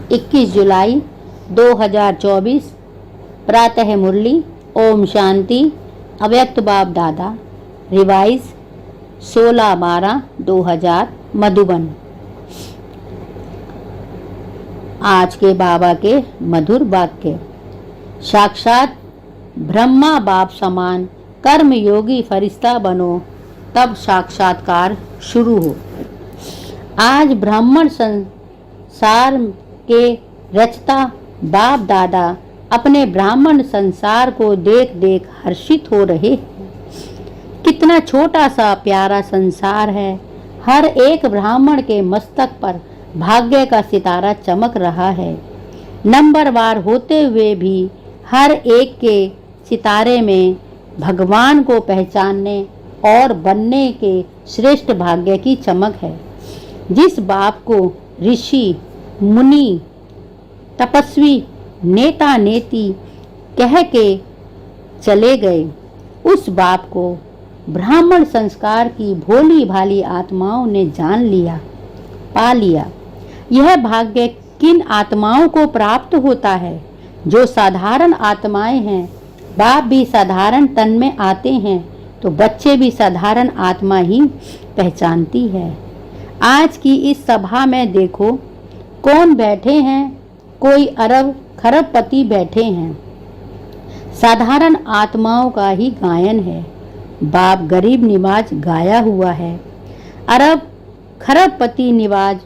21 जुलाई 2024 प्रातः मुरली। ओम शांति। अव्यक्त बाप दादा। रिवाइज 16/12/2000 मधुबन। आज के बाबा के मधुर वाक्य। साक्षात ब्रह्मा बाप समान कर्म योगी फरिश्ता बनो, तब साक्षात्कार शुरू हो। आज ब्राह्मण संसार के रचता बाप दादा अपने ब्राह्मण संसार को देख देख हर्षित हो रहे हैं। कितना छोटा सा प्यारा संसार है। हर एक ब्राह्मण के मस्तक पर भाग्य का सितारा चमक रहा है। नंबरवार होते हुए भी हर एक के सितारे में भगवान को पहचानने और बनने के श्रेष्ठ भाग्य की चमक है। जिस बाप को ऋषि मुनि तपस्वी नेता नेती कह के चले गए, उस बाप को ब्राह्मण संस्कार की भोली भाली आत्माओं ने जान लिया, पा लिया। यह भाग्य किन आत्माओं को प्राप्त होता है? जो साधारण आत्माएं हैं। बाप भी साधारण तन में आते हैं तो बच्चे भी साधारण आत्मा ही पहचानती है। आज की इस सभा में देखो कौन बैठे हैं। कोई अरब खरबपति बैठे हैं। साधारण आत्माओं का ही गायन है। बाप गरीब निवाज गाया हुआ है। अरब खरबपति निवाज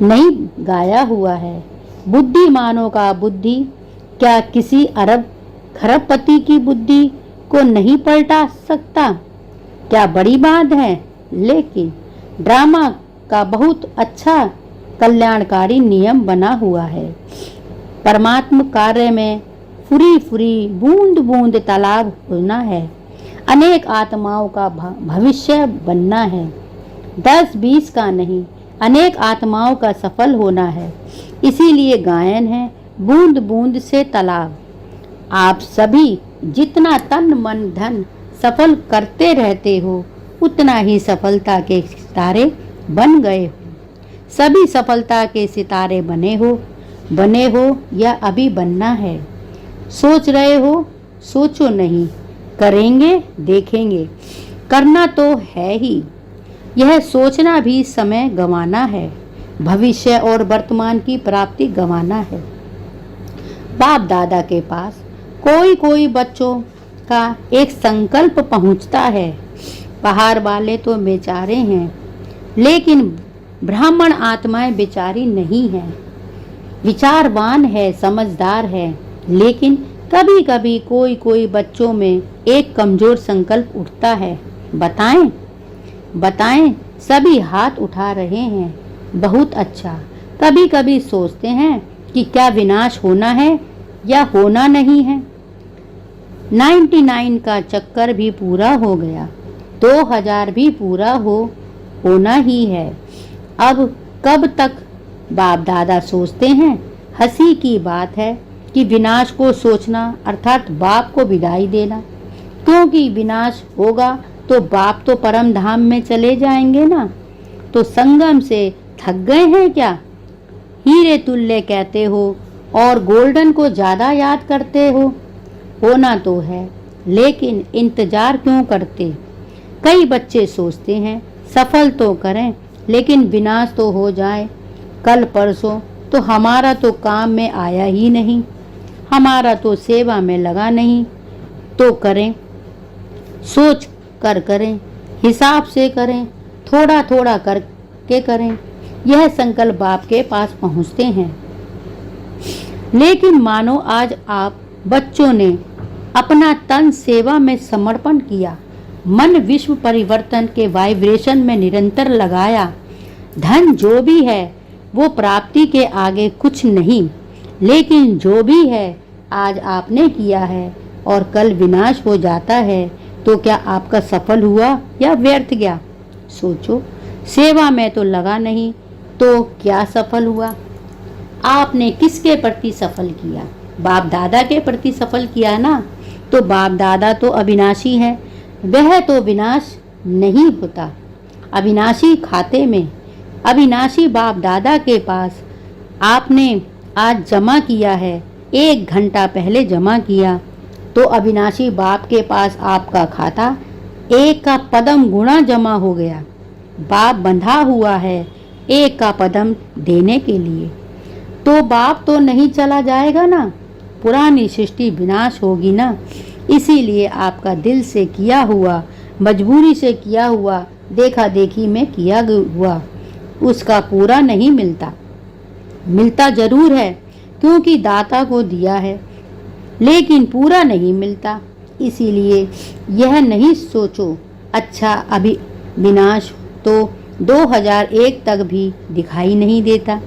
नहीं गाया हुआ है। बुद्धिमानों का बुद्धि क्या किसी अरब खरबपति की बुद्धि को नहीं पलटा सकता? क्या बड़ी बात है? लेकिन ड्रामा का बहुत अच्छा कल्याणकारी नियम बना हुआ है। परमात्म कार्य में फुरी फुरी बूंद बूंद तालाब होना है। अनेक आत्माओं का भविष्य बनना है। 10-20 का नहीं, अनेक आत्माओं का सफल होना है। इसीलिए गायन है बूंद बूंद से तालाब। आप सभी जितना तन मन धन सफल करते रहते हो, उतना ही सफलता के सितारे बन गए हो। सभी सफलता के सितारे बने हो या अभी बनना है? सोच रहे हो? सोचो नहीं, करेंगे, देखेंगे। करना तो है ही। यह सोचना भी समय गंवाना है। भविष्य और वर्तमान की प्राप्ति गंवाना है। बाप दादा के पास कोई कोई बच्चों का एक संकल्प पहुंचता है। पहाड़ वाले तो बेचारे हैं, लेकिन ब्राह्मण आत्माएं बेचारी नहीं हैं। विचारवान है, समझदार है, लेकिन कभी कभी कोई कोई बच्चों में एक कमजोर संकल्प उठता है। बताएं बताएं। सभी हाथ उठा रहे हैं। बहुत अच्छा। कभी कभी सोचते हैं कि क्या विनाश होना है या होना नहीं है। 99 का चक्कर भी पूरा हो गया, 2000 भी पूरा होना ही है। अब कब तक? बाप दादा सोचते हैं। हंसी की बात है कि विनाश को सोचना अर्थात बाप को विदाई देना, क्योंकि विनाश होगा तो बाप तो परम धाम में चले जाएंगे ना। तो संगम से थक गए हैं क्या? हीरे तुल्य कहते हो और गोल्डन को ज़्यादा याद करते हो। होना तो है, लेकिन इंतजार क्यों करते? कई बच्चे सोचते हैं सफल तो करें, लेकिन विनाश तो हो जाए कल परसों, तो हमारा तो काम में आया ही नहीं, हमारा तो सेवा में लगा नहीं। तो करें, सोच कर करें, हिसाब से करें, थोड़ा थोड़ा करके करें। यह संकल्प बाप के पास पहुंचते हैं। लेकिन मानो आज आप बच्चों ने अपना तन सेवा में समर्पण किया, मन विश्व परिवर्तन के वाइब्रेशन में निरंतर लगाया। धन जो भी है वो प्राप्ति के आगे कुछ नहीं, लेकिन जो भी है आज आपने किया है और कल विनाश हो जाता है, तो क्या आपका सफल हुआ या व्यर्थ गया? सोचो। सेवा में तो लगा नहीं तो क्या सफल हुआ? आपने किसके प्रति सफल किया? बाप दादा के प्रति सफल किया ना। तो बाप दादा तो अविनाशी है, वह तो विनाश नहीं होता। अविनाशी खाते में, अविनाशी बाप दादा के पास आपने आज जमा किया है, 1 घंटा पहले जमा किया, तो अविनाशी बाप के पास आपका खाता 1 का पदम गुणा जमा हो गया। बाप बंधा हुआ है 1 का पदम देने के लिए, तो बाप तो नहीं चला जाएगा ना, पुरानी सृष्टि विनाश होगी ना। इसीलिए आपका दिल से किया हुआ, मजबूरी से किया हुआ, देखा देखी में किया हुआ, उसका पूरा नहीं मिलता। मिलता जरूर है क्योंकि दाता को दिया है, लेकिन पूरा नहीं मिलता। इसीलिए यह नहीं सोचो अच्छा अभी विनाश तो 2001 तक भी दिखाई नहीं देता।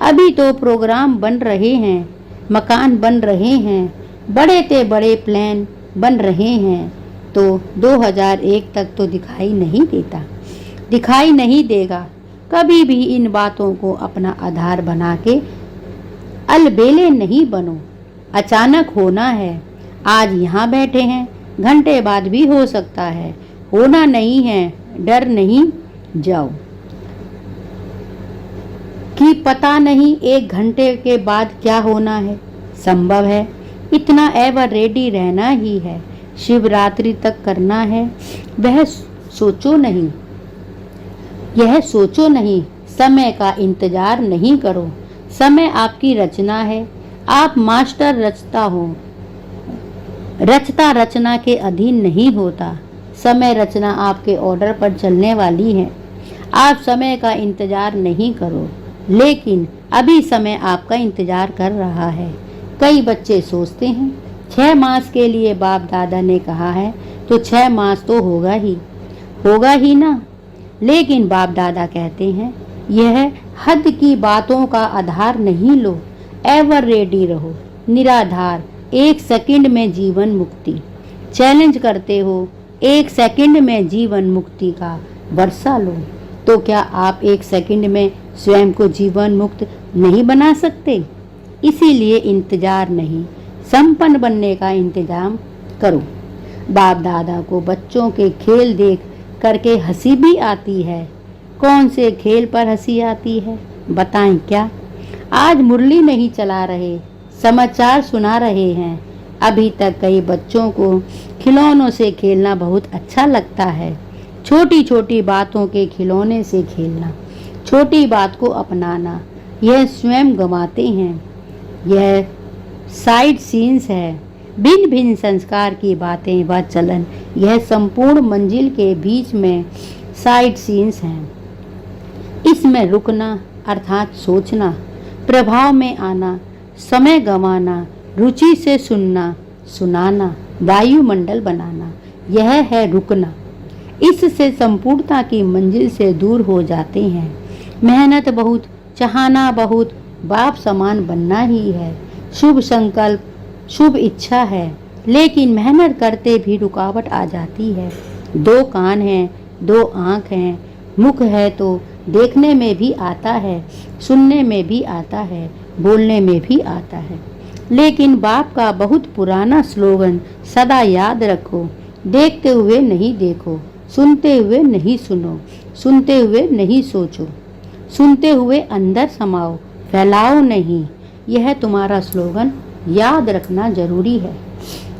अभी तो प्रोग्राम बन रहे हैं, मकान बन रहे हैं, बड़े ते बड़े प्लान बन रहे हैं, तो 2001 तक तो दिखाई नहीं देता, दिखाई नहीं देगा। कभी भी इन बातों को अपना आधार बना के अलबेले नहीं बनो। अचानक होना है, आज यहाँ बैठे हैं, घंटे बाद भी हो सकता है, होना नहीं है, डर नहीं जाओ कि पता नहीं 1 घंटे के बाद क्या होना है। संभव है, इतना एवर रेडी रहना ही है, शिवरात्रि तक करना है। वह सोचो नहीं, यह सोचो नहीं, समय का इंतजार नहीं करो। समय आपकी रचना है, आप मास्टर रचता हो, रचता रचना के अधीन नहीं होता। समय रचना आपके ऑर्डर पर चलने वाली है। आप समय का इंतजार नहीं करो, लेकिन अभी समय आपका इंतजार कर रहा है। कई बच्चे सोचते हैं 6 मास के लिए बाप दादा ने कहा है तो 6 मास तो होगा ही ना। लेकिन बाप दादा कहते हैं यह हद की बातों का आधार नहीं लो, एवर रेडी रहो, निराधार। 1 सेकंड में जीवन मुक्ति चैलेंज करते हो, 1 सेकंड में जीवन मुक्ति का वर्षा लो। तो क्या आप 1 सेकंड में स्वयं को जीवन मुक्त नहीं बना सकते? इसीलिए इंतजार नहीं, संपन्न बनने का इंतजाम करो। बाप दादा को बच्चों के खेल देख करके हंसी भी आती है। कौन से खेल पर हंसी आती है बताएं क्या? आज मुरली नहीं चला रहे, समाचार सुना रहे हैं। अभी तक कई बच्चों को खिलौनों से खेलना बहुत अच्छा लगता है। छोटी छोटी बातों के खिलौने से खेलना, छोटी बात को अपनाना, यह स्वयं गंवाते हैं। यह साइड सीन्स है, भिन्न भिन्न संस्कार की बातें व चलन, यह संपूर्ण मंजिल के बीच में साइड सीन्स हैं। इसमें रुकना अर्थात सोचना, प्रभाव में आना, समय गंवाना, रुचि से सुनना, सुनाना, वायुमंडल बनाना, यह है रुकना। इससे संपूर्णता की मंजिल से दूर हो जाते हैं। मेहनत बहुत, चाहना बहुत, बाप समान बनना ही है। शुभ संकल्प, शुभ इच्छा है, लेकिन मेहनत करते भी रुकावट आ जाती है। 2 कान हैं, 2 आँख हैं, मुख है तो देखने में भी आता है, सुनने में भी आता है, बोलने में भी आता है। लेकिन बाप का बहुत पुराना स्लोगन सदा याद रखो, देखते हुए नहीं देखो, सुनते हुए नहीं सुनो, सुनते हुए नहीं सोचो, सुनते हुए अंदर समाओ, फैलाओ नहीं। यह तुम्हारा स्लोगन याद रखना जरूरी है,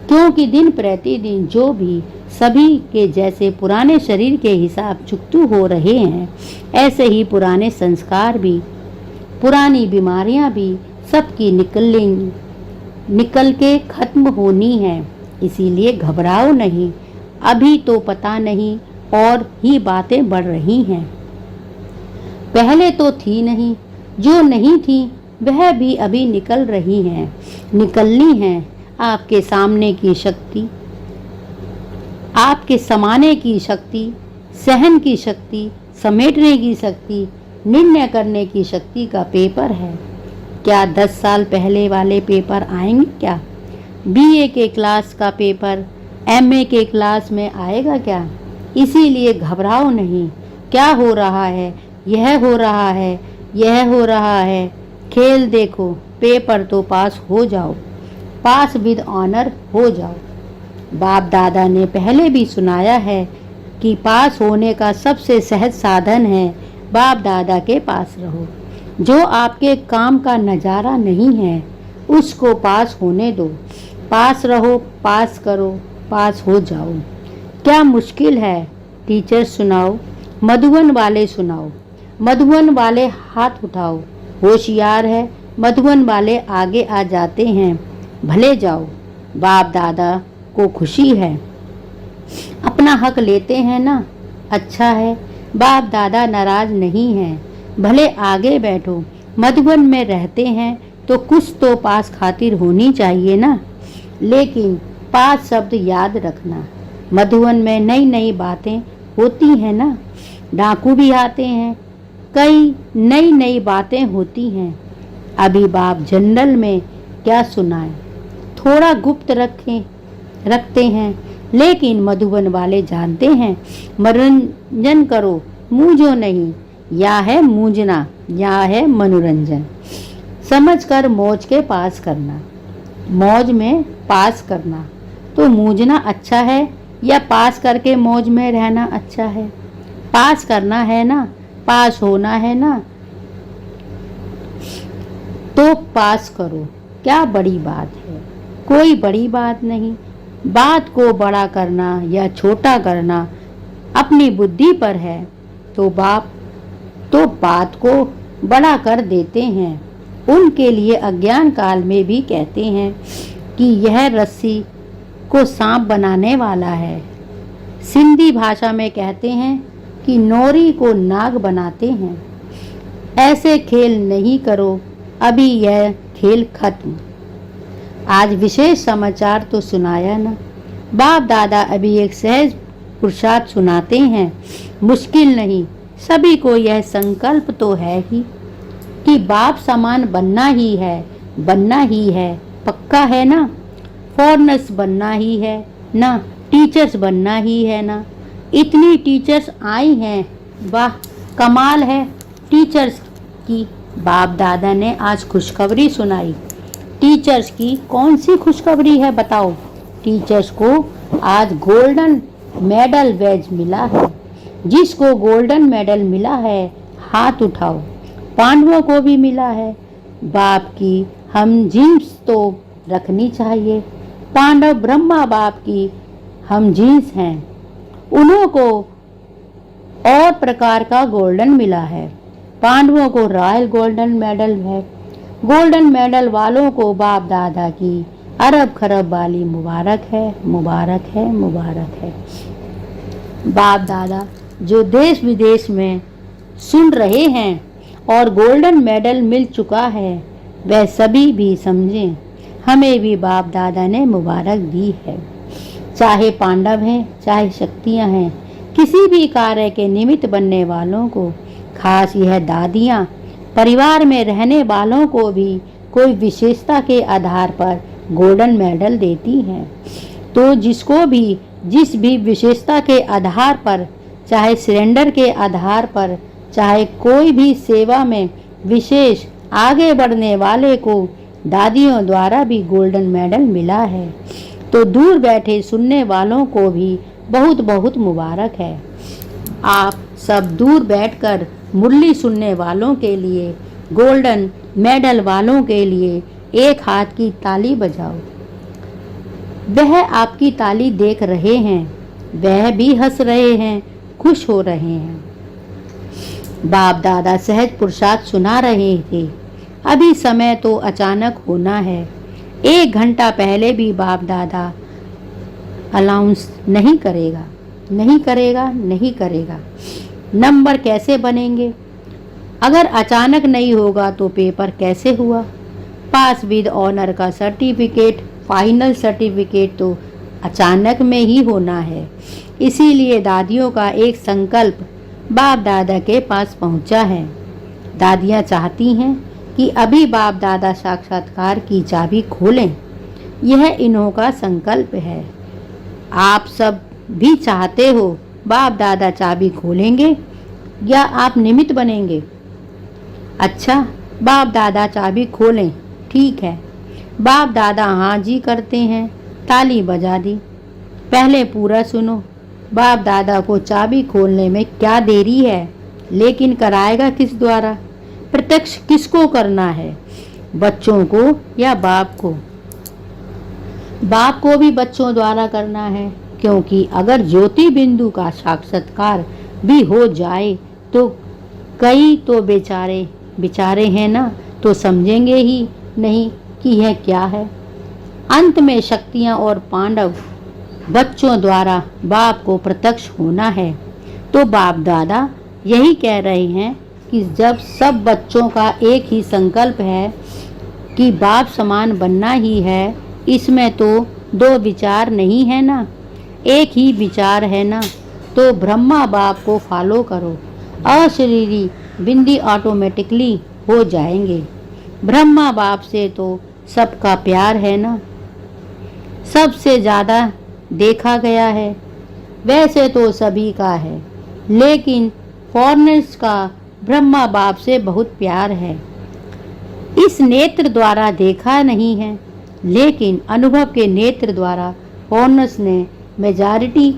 क्योंकि दिन प्रतिदिन जो भी सभी के जैसे पुराने शरीर के हिसाब चुकतू हो रहे हैं, ऐसे ही पुराने संस्कार भी, पुरानी बीमारियां भी सबकी निकल के खत्म होनी है। इसीलिए घबराओ नहीं, अभी तो पता नहीं और ही बातें बढ़ रही हैं। पहले तो थी नहीं, जो नहीं थी वह भी अभी निकल रही हैं, निकलनी है। आपके सामने की शक्ति, आपके समाने की शक्ति, सहन की शक्ति, समेटने की शक्ति, निर्णय करने की शक्ति का पेपर है। क्या 10 साल पहले वाले पेपर आएंगे क्या? बीए के क्लास का पेपर एमए के क्लास में आएगा क्या? इसीलिए घबराओ नहीं। क्या हो रहा है? यह हो रहा है, यह हो रहा है। खेल देखो, पेपर तो पास हो जाओ, पास विद ऑनर हो जाओ। बाप दादा ने पहले भी सुनाया है कि पास होने का सबसे सहज साधन है बाप दादा के पास रहो। जो आपके काम का नज़ारा नहीं है उसको पास होने दो। पास रहो, पास करो, पास हो जाओ। क्या मुश्किल है? टीचर सुनाओ, मधुबन वाले सुनाओ। मधुबन वाले हाथ उठाओ। होशियार है, मधुबन वाले आगे आ जाते हैं। भले जाओ। बाप दादा को खुशी है, अपना हक लेते हैं ना। अच्छा है, बाप दादा नाराज नहीं हैं। भले आगे बैठो। मधुबन में रहते हैं तो कुछ तो पास खातिर होनी चाहिए ना। लेकिन पास शब्द याद रखना, मधुबन में नई नई बातें होती हैं ना। डाकू भी आते हैं, कई नई नई बातें होती हैं। अभी बाप जनरल में क्या सुनाएं, थोड़ा गुप्त रखते हैं। लेकिन मधुबन वाले जानते हैं, मनोरंजन करो, मूंझो नहीं। या है मूंझना, या है मनोरंजन। समझकर मौज के पास करना, मौज में पास करना। तो मूंझना अच्छा है या पास करके मौज में रहना अच्छा है? पास करना है ना, पास होना है ना, तो पास करो। क्या बड़ी बात है? कोई बड़ी बात नहीं। बात को बड़ा करना या छोटा करना अपनी बुद्धि पर है। तो बात को बड़ा कर देते हैं। उनके लिए अज्ञान काल में भी कहते हैं कि यह रस्सी को सांप बनाने वाला है। सिंधी भाषा में कहते हैं कि नोरी को नाग बनाते हैं। ऐसे खेल नहीं करो, अभी यह खेल खत्म। आज विशेष समाचार तो सुनाया ना। बाप दादा अभी एक सहज पुरुषार्थ सुनाते हैं। मुश्किल नहीं, सभी को यह संकल्प तो है ही कि बाप समान बनना ही है। पक्का है ना? फॉरेनर्स बनना ही है ना, टीचर्स बनना ही है ना। इतनी टीचर्स आई हैं, वाह कमाल है टीचर्स की। बाप दादा ने आज खुशखबरी सुनाई। टीचर्स की कौन सी खुशखबरी है बताओ? टीचर्स को आज गोल्डन मेडल बैज मिला है। जिसको गोल्डन मेडल मिला है हाथ उठाओ। पांडवों को भी मिला है। बाप की हम जीन्स तो रखनी चाहिए। पांडव ब्रह्मा बाप की हम जीन्स हैं। उन्हों को और प्रकार का गोल्डन मिला है। पांडवों को रॉयल गोल्डन मेडल है। गोल्डन मेडल वालों को बाप दादा की अरब खरब वाली मुबारक है, मुबारक है, मुबारक है। बाप दादा जो देश विदेश में सुन रहे हैं और गोल्डन मेडल मिल चुका है, वह सभी भी समझें हमें भी बाप दादा ने मुबारक दी है। चाहे पांडव हैं, चाहे शक्तियां हैं, किसी भी कार्य के निमित्त बनने वालों को, खास यह दादियां परिवार में रहने वालों को भी कोई विशेषता के आधार पर गोल्डन मेडल देती हैं। तो जिसको भी जिस भी विशेषता के आधार पर, चाहे सिलेंडर के आधार पर, चाहे कोई भी सेवा में विशेष आगे बढ़ने वाले को दादियों द्वारा भी गोल्डन मेडल मिला है। तो दूर बैठे सुनने वालों को भी बहुत बहुत मुबारक है। आप सब दूर बैठकर मुरली सुनने वालों के लिए, गोल्डन मेडल वालों के लिए एक हाथ की ताली बजाओ। वह आपकी ताली देख रहे हैं, वह भी हंस रहे हैं, खुश हो रहे हैं। बाप दादा सहज पुरुषार्थ सुना रहे थे। अभी समय तो अचानक होना है। 1 घंटा पहले भी बाप दादा अनाउंस नहीं करेगा, नहीं करेगा, नहीं करेगा। नंबर कैसे बनेंगे? अगर अचानक नहीं होगा तो पेपर कैसे हुआ? पास विद ऑनर का सर्टिफिकेट, फाइनल सर्टिफिकेट तो अचानक में ही होना है। इसीलिए दादियों का एक संकल्प बाप दादा के पास पहुंचा है। दादियां चाहती हैं कि अभी बाप दादा साक्षात्कार की चाबी खोलें। यह इन्हों का संकल्प है। आप सब भी चाहते हो बाप दादा चाबी खोलेंगे या आप निमित्त बनेंगे? अच्छा, बाप दादा चाबी खोलें, ठीक है। बाप दादा हाँ जी करते हैं, ताली बजा दी। पहले पूरा सुनो। बाप दादा को चाबी खोलने में क्या देरी है, लेकिन कराएगा किस द्वारा? प्रत्यक्ष किसको करना है, बच्चों को या बाप को? बाप को भी बच्चों द्वारा करना है, क्योंकि अगर ज्योति बिंदु का साक्षात्कार भी हो जाए तो कई तो बेचारे हैं ना, तो समझेंगे ही नहीं कि यह क्या है। अंत में शक्तियाँ और पांडव बच्चों द्वारा बाप को प्रत्यक्ष होना है। तो बाप दादा यही कह रहे हैं कि जब सब बच्चों का एक ही संकल्प है कि बाप समान बनना ही है, इसमें तो दो विचार नहीं है ना, एक ही विचार है ना, तो ब्रह्मा बाप को फॉलो करो, अशरीरी बिंदी ऑटोमेटिकली हो जाएंगे। ब्रह्मा बाप से तो सबका प्यार है ना, सबसे ज़्यादा देखा गया है। वैसे तो सभी का है, लेकिन फॉरेनर्स का ब्रह्मा बाप से बहुत प्यार है। इस नेत्र द्वारा देखा नहीं है, लेकिन अनुभव के नेत्र द्वारा फॉरेनर्स ने मेजॉरिटी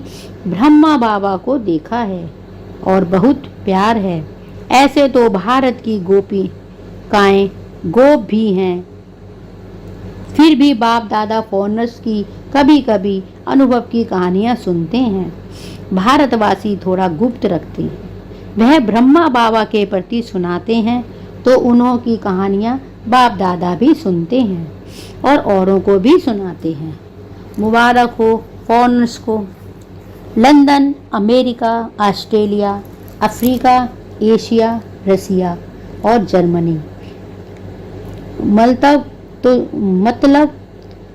ब्रह्मा बाबा को देखा है और बहुत प्यार है। ऐसे तो भारत की गोपिकाएं गोप भी हैं, फिर भी बाप दादा फॉरेनर्स की कभी कभी अनुभव की कहानियां सुनते हैं। भारतवासी थोड़ा गुप्त रखते हैं, वह ब्रह्मा बाबा के प्रति सुनाते हैं, तो उन्हों की कहानियां बाप दादा भी सुनते हैं और औरों को भी सुनाते हैं। मुबारक हो फॉरेनर्स को। London, America, Australia, Africa, Asia, Russia और जर्मनी, मतलब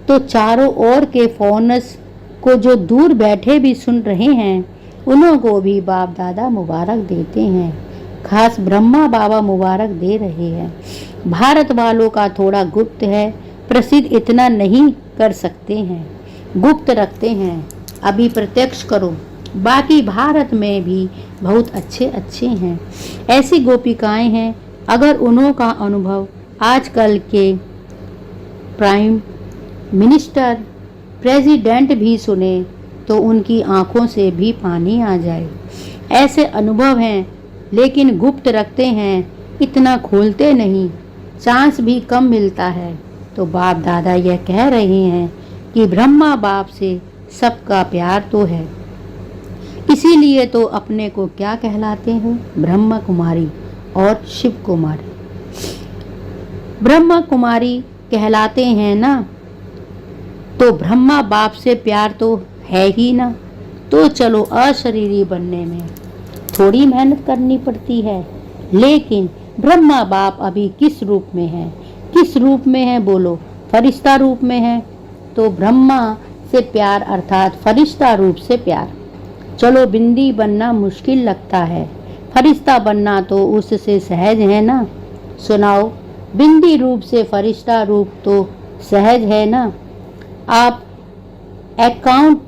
तो चारों ओर के फॉरेनर्स को जो दूर बैठे भी सुन रहे हैं, उन्हों को भी बाप दादा मुबारक देते हैं। खास ब्रह्मा बाबा मुबारक दे रहे हैं। भारत वालों का थोड़ा गुप्त है, प्रसिद्ध इतना नहीं कर सकते हैं, गुप्त रखते हैं। अभी प्रत्यक्ष करो। बाकी भारत में भी बहुत अच्छे अच्छे हैं, ऐसी गोपिकाएं हैं। अगर उन्हों का अनुभव आजकल के प्राइम मिनिस्टर, प्रेसिडेंट भी सुने तो उनकी आंखों से भी पानी आ जाए। ऐसे अनुभव हैं, लेकिन गुप्त रखते हैं, इतना खोलते नहीं, चांस भी कम मिलता है। तो बाप दादा यह कह रहे हैं कि ब्रह्मा बाप से सबका प्यार तो है, इसीलिए तो अपने को क्या कहलाते हैं, ब्रह्मा कुमारी और शिव कुमारी। ब्रह्मा कुमारी कहलाते हैं ना, तो ब्रह्मा बाप से प्यार तो है ही ना। तो चलो, अशरीरी बनने में थोड़ी मेहनत करनी पड़ती है, लेकिन ब्रह्मा बाप अभी किस रूप में है, किस रूप में है बोलो, फरिश्ता रूप में है। तो ब्रह्मा से प्यार अर्थात फरिश्ता रूप से प्यार। चलो, बिंदी बनना मुश्किल लगता है, फरिश्ता बनना तो उससे सहज है ना। सुनाओ, बिंदी रूप से फरिश्ता रूप तो सहज है ना। आप अकाउंट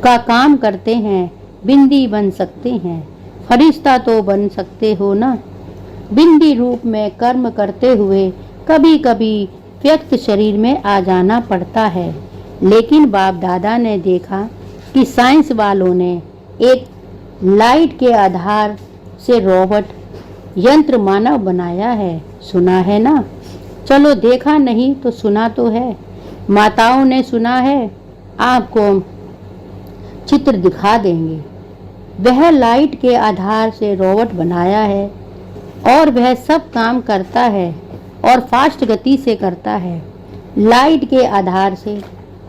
का काम करते हैं, बिंदी बन सकते हैं, फरिश्ता तो बन सकते हो ना। बिंदी रूप में कर्म करते हुए कभी कभी व्यक्त शरीर में आ जाना पड़ता है, लेकिन बाप दादा ने देखा कि साइंस वालों ने एक लाइट के आधार से रोबोट यंत्र मानव बनाया है, सुना है ना। चलो, देखा नहीं तो सुना तो है, माताओं ने सुना है। आपको चित्र दिखा देंगे। वह लाइट के आधार से रोबोट बनाया है और वह सब काम करता है और फास्ट गति से करता है, लाइट के आधार से,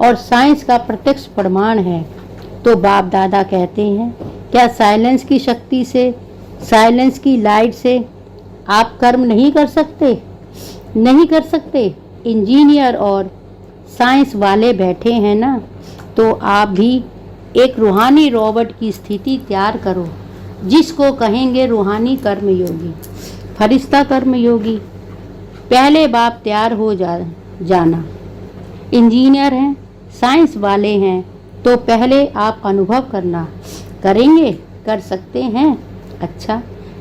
और साइंस का प्रत्यक्ष प्रमाण है। तो बाप दादा कहते हैं, क्या साइलेंस की शक्ति से, साइलेंस की लाइट से आप कर्म नहीं कर सकते? नहीं कर सकते। इंजीनियर और साइंस वाले बैठे हैं ना, तो आप भी एक रूहानी रोबोट की स्थिति तैयार करो, जिसको कहेंगे रूहानी कर्मयोगी, फरिश्ता कर्मयोगी। पहले बाप तैयार हो जाना। इंजीनियर हैं, साइंस वाले हैं, तो पहले आप अनुभव करना। करेंगे? कर सकते हैं? अच्छा,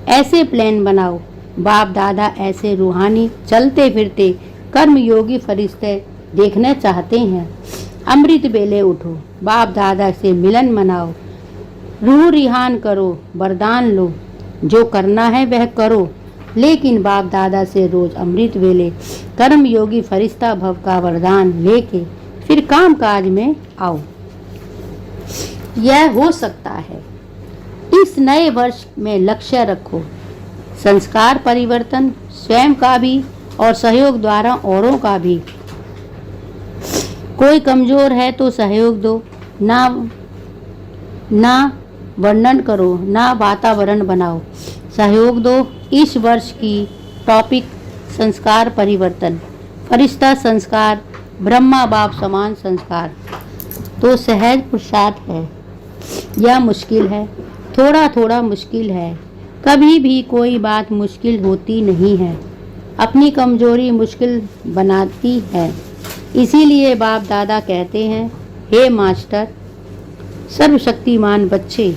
ऐसे प्लान बनाओ। बाप दादा ऐसे रूहानी चलते फिरते कर्मयोगी फरिश्ते देखना चाहते हैं। अमृत बेले उठो, बाप दादा से मिलन मनाओ, रूह रिहान करो, वरदान लो, जो करना है वह करो। लेकिन बाप दादा से रोज अमृत वेले कर्म योगी फरिश्ता भव का वरदान लेके फिर काम काज में आओ। यह हो सकता है। इस नए वर्ष में लक्ष्य रखो संस्कार परिवर्तन, स्वयं का भी और सहयोग द्वारा औरों का भी। कोई कमजोर है तो सहयोग दो, ना वर्णन करो, ना वातावरण बनाओ, सहयोग दो। इस वर्ष की टॉपिक संस्कार परिवर्तन, फरिश्ता संस्कार, ब्रह्मा बाप समान संस्कार। तो सहज पुरुषार्थ है या मुश्किल है? थोड़ा थोड़ा मुश्किल है। कभी भी कोई बात मुश्किल होती नहीं है, अपनी कमजोरी मुश्किल बनाती है। इसीलिए बाप दादा कहते हैं, हे मास्टर सर्वशक्तिमान बच्चे,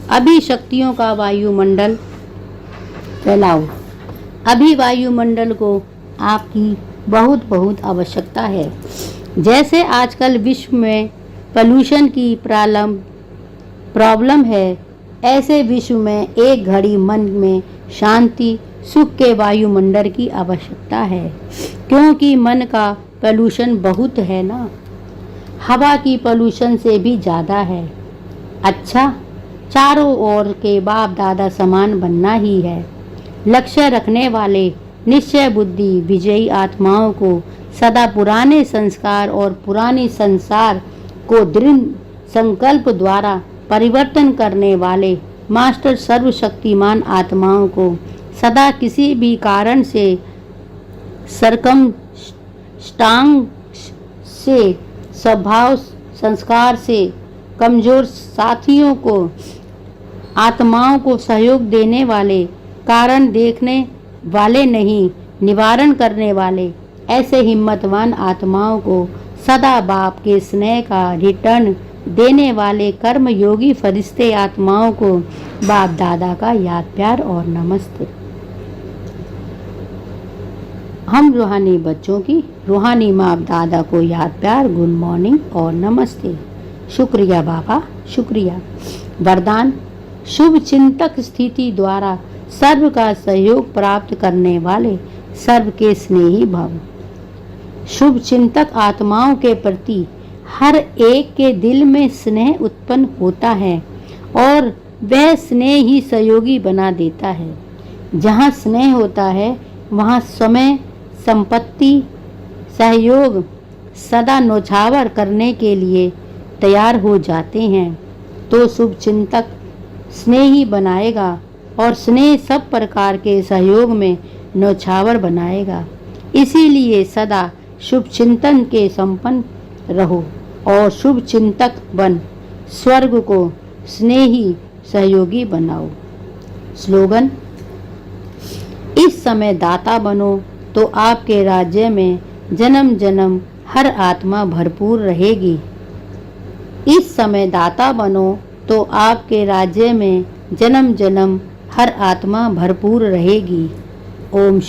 अभी शक्तियों का वायुमंडल फैलाओ। अभी वायुमंडल को आपकी बहुत बहुत आवश्यकता है। जैसे आजकल विश्व में पॉल्यूशन की प्रॉब्लम है, ऐसे विश्व में एक घड़ी मन में शांति सुख के वायुमंडल की आवश्यकता है, क्योंकि मन का पॉल्यूशन बहुत है ना, हवा की पॉल्यूशन से भी ज़्यादा है। अच्छा, चारों ओर के बाप दादा समान बनना ही है। लक्ष्य रखने वाले निश्चय बुद्धि विजयी आत्माओं को सदा पुराने संस्कार और पुरानी संसार को दृढ़ संकल्प द्वारा परिवर्तन करने वाले मास्टर सर्वशक्तिमान आत्माओं को सदा किसी भी कारण से सरकमस्टांस से, स्वभाव संस्कार से कमजोर साथियों को, आत्माओं को सहयोग देने वाले, कारण देखने वाले नहीं, निवारण करने वाले ऐसे हिम्मतवान आत्माओं को सदा बाप के स्नेह का रिटर्न देने वाले कर्म योगी फरिश्ते आत्माओं को बाप दादा का याद प्यार और नमस्ते। हम रूहानी बच्चों की रूहानी बाप दादा को याद प्यार, गुड मॉर्निंग और नमस्ते। शुक्रिया बाबा, शुक्रिया। वरदान, शुभ चिंतक स्थिति द्वारा सर्व का सहयोग प्राप्त करने वाले सर्व के स्नेही भव। शुभ चिंतक आत्माओं के प्रति हर एक के दिल में स्नेह उत्पन्न होता है और वह स्नेह ही सहयोगी बना देता है। जहाँ स्नेह होता है वहाँ समय, संपत्ति, सहयोग सदा नौछावर करने के लिए तैयार हो जाते हैं। तो शुभ चिंतक स्नेही बनाएगा और स्नेह सब प्रकार के सहयोग में नौछावर बनाएगा। इसीलिए सदा शुभ चिंतन के संपन्न रहो और शुभ चिंतक बन स्वर्ग को स्नेही सहयोगी बनाओ। स्लोगन, इस समय दाता बनो तो आपके राज्य में जन्म जन्म हर आत्मा भरपूर रहेगी। इस समय दाता बनो तो आपके राज्य में जन्म जन्म हर आत्मा भरपूर रहेगी। ओम